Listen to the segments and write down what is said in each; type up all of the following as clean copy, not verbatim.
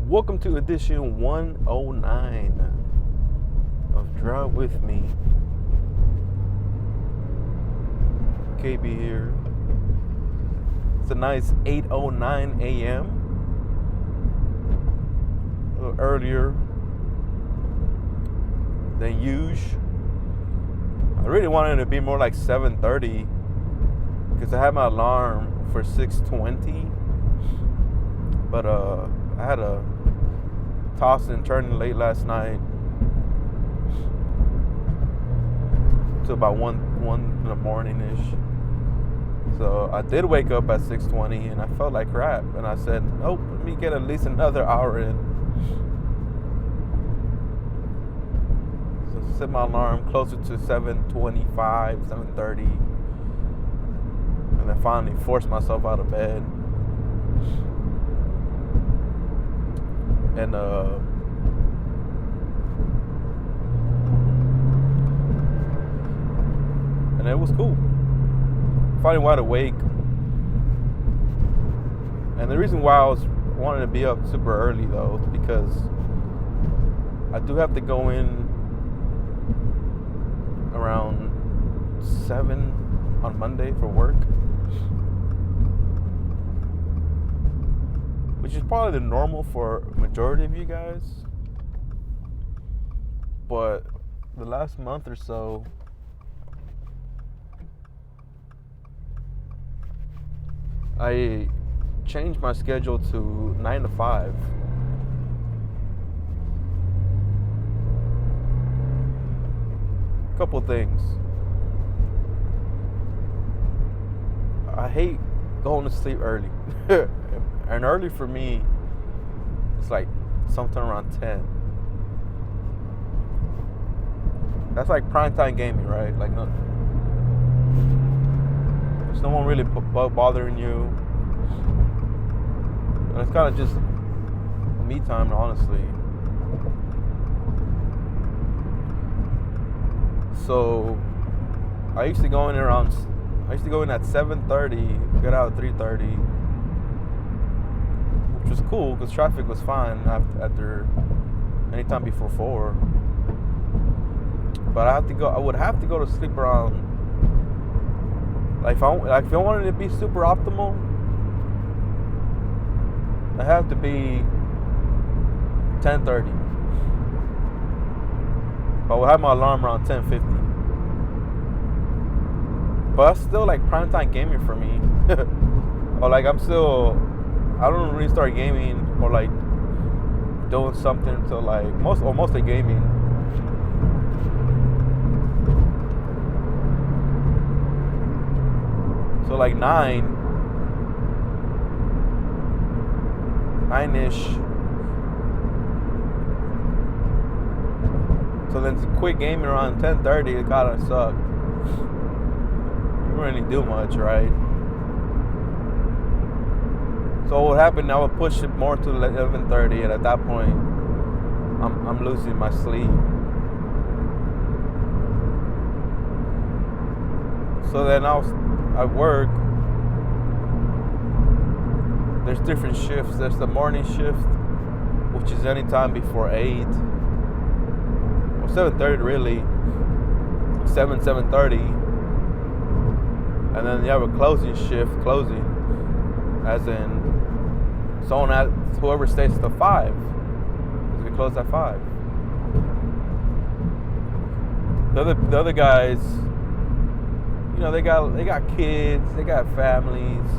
Welcome to edition 109 of Drive With Me. KB here. It's a nice 8:09 a.m. A little earlier than usual. I really wanted it to be more like 7:30 because I had my alarm for 6:20, but I had a toss and turn late last night to about 1 in the morning ish. So I did wake up at 6:20 and I felt like crap, and I said, nope, let me get at least another hour in. So set my alarm closer to 7:25, 7:30, and then finally forced myself out of bed. And it was cool. Finally wide awake. And the reason why I wanted to be up super early though is because I do have to go in around 7 on Monday for work, which is probably the normal for majority of you guys. But the last month or so, I changed my schedule to 9 to 5. Couple things. I hate going to sleep early. And early for me, it's like something around 10. That's like primetime gaming, right? Like, no, there's no one really bothering you. And it's kind of just me time, honestly. So I used to go in at 7:30, get out at 3:30. Which was cool because traffic was fine after anytime before 4. But I would have to go to sleep around, if I wanted it to be super optimal, I have to be 10:30. I would have my alarm around 10:50. But that's still like primetime gaming for me. Or like I don't really start gaming or like doing something until like mostly gaming. So like 9-ish. So then to quit gaming around 10:30, it kind of sucked. You don't really do much, right? So what happened? I would push it more to 11:30, and at that point, I'm losing my sleep. So then at work, there's different shifts. There's the morning shift, which is anytime before 8, or 7:30 really, 7:30, and then you have a closing shift, as in whoever stays to 5, because we close at 5. The other guys, they got kids, they got families.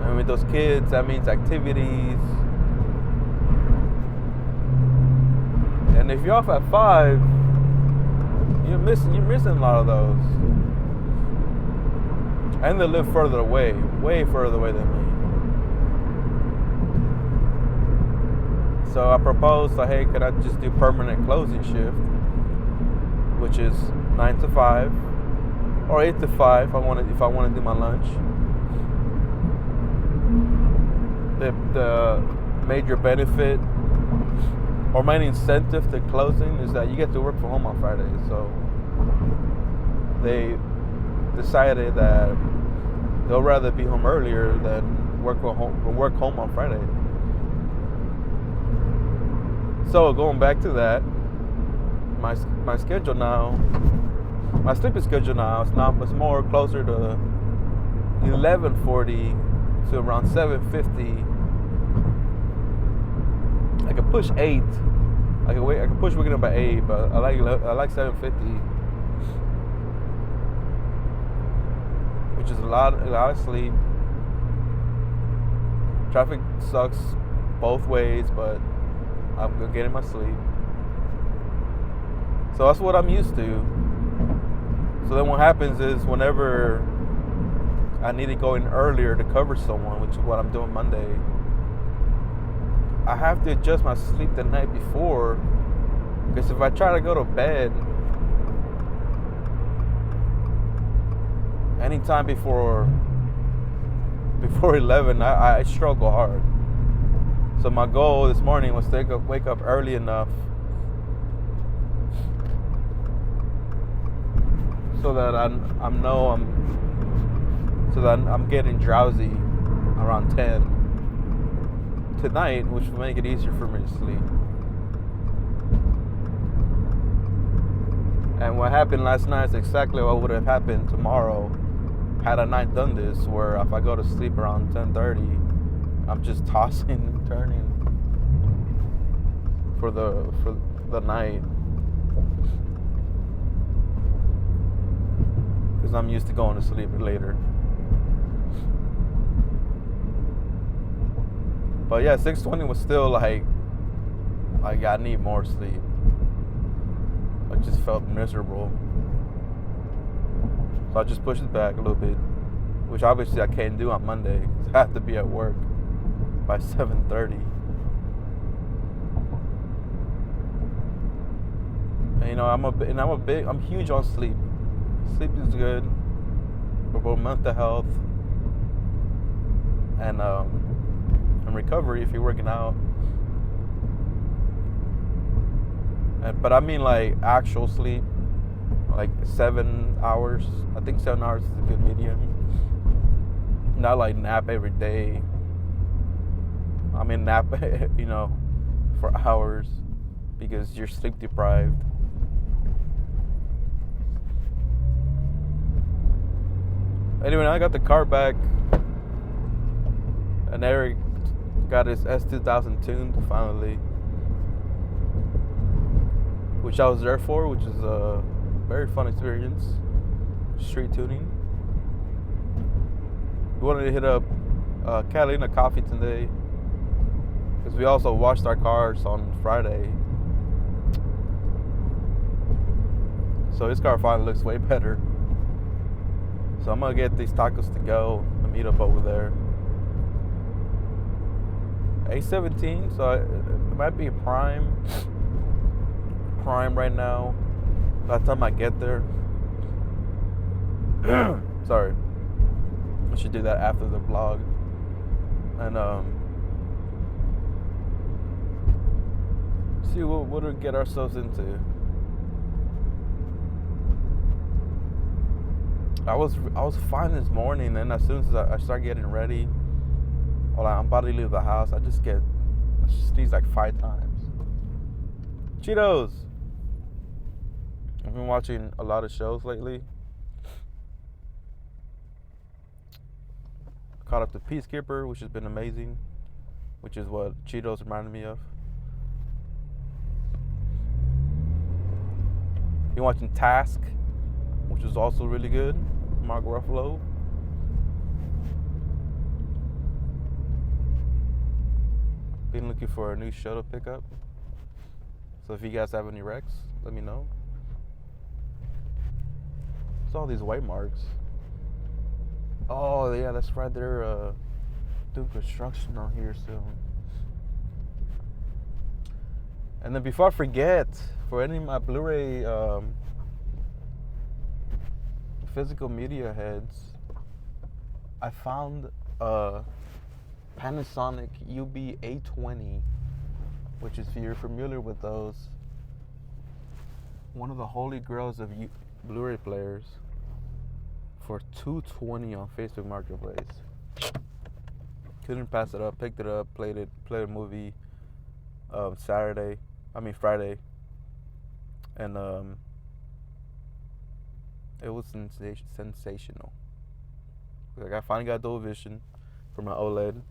And with those kids, that means activities. And if you're off at 5, you're missing a lot of those. And they live further away, way further away than me. So I proposed, hey, could I just do permanent closing shift, which is 9 to 5, or 8 to 5 if I want to do my lunch. The major benefit or main incentive to closing is that you get to work from home on Fridays. So they decided that they'll rather be home earlier than work home on Friday. So going back to that, my schedule now, my sleeping schedule now, it's more closer to 11:40 to around 7:50. I could push 8. I could push waking up at 8, but I like 7:50, which is a lot of sleep. Traffic sucks both ways, but I'm getting my sleep. So that's what I'm used to. So then what happens is whenever I need to go in earlier to cover someone, which is what I'm doing Monday, I have to adjust my sleep the night before, because if I try to go to bed anytime before 11, I struggle hard. So my goal this morning was to wake up early enough so that I'm getting drowsy around 10 tonight, which will make it easier for me to sleep. And what happened last night is exactly what would have happened tomorrow had I not done this, where if I go to sleep around 10:30, I'm just tossing and turning for the night, because I'm used to going to sleep later. But yeah, 6:20 was still like I need more sleep. I just felt miserable. So I just pushed it back a little bit, which obviously I can't do on Monday because I have to be at work by 7:30. And you know, I'm huge on sleep. Sleep is good for both mental health and recovery if you're working out. But I mean like actual sleep, like 7 hours. I think 7 hours is a good medium. Not like nap every day. I mean nap, you know, for hours because you're sleep deprived. Anyway, I got the car back, and Eric got his S2000 tuned finally, which I was there for, which is a very fun experience. Street tuning. We wanted to hit up Catalina Coffee today, because we also washed our cars on Friday. So his car finally looks way better. So I'm gonna get these tacos to go and meet up over there. A17, so it might be a prime right now. By the time I get there, sorry, I should do that after the vlog. And see what we get ourselves into. I was fine this morning, and as soon as I start getting ready, well, I'm about to leave the house, I just sneeze like 5 times. Cheetos. I've been watching a lot of shows lately. Caught up to Peacekeeper, which has been amazing, which is what Cheetos reminded me of. Been watching Task, which is also really good. Mark Ruffalo. Been looking for a new show to pick up. So if you guys have any recs, let me know. It's all these white marks. Oh yeah, that's right. They're doing construction on here soon. And then before I forget, for any of my Blu-ray physical media heads, I found a Panasonic UB820, which is, if you're familiar with those, one of the holy grails of Blu-ray players, for $220 on Facebook Marketplace. Couldn't pass it up. Picked it up. Played a movie Saturday. Friday, and it was sensational. Like, I finally got dual vision for my OLED,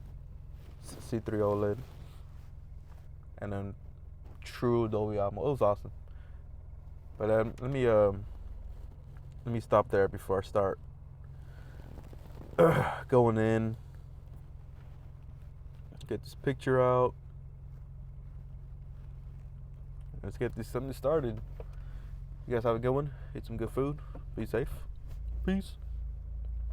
C3 OLED, and then true Dolby Atmos. It was awesome. But let me stop there before I start going in. Get this picture out. Let's get this something started. You guys have a good one. Eat some good food. Be safe. Peace.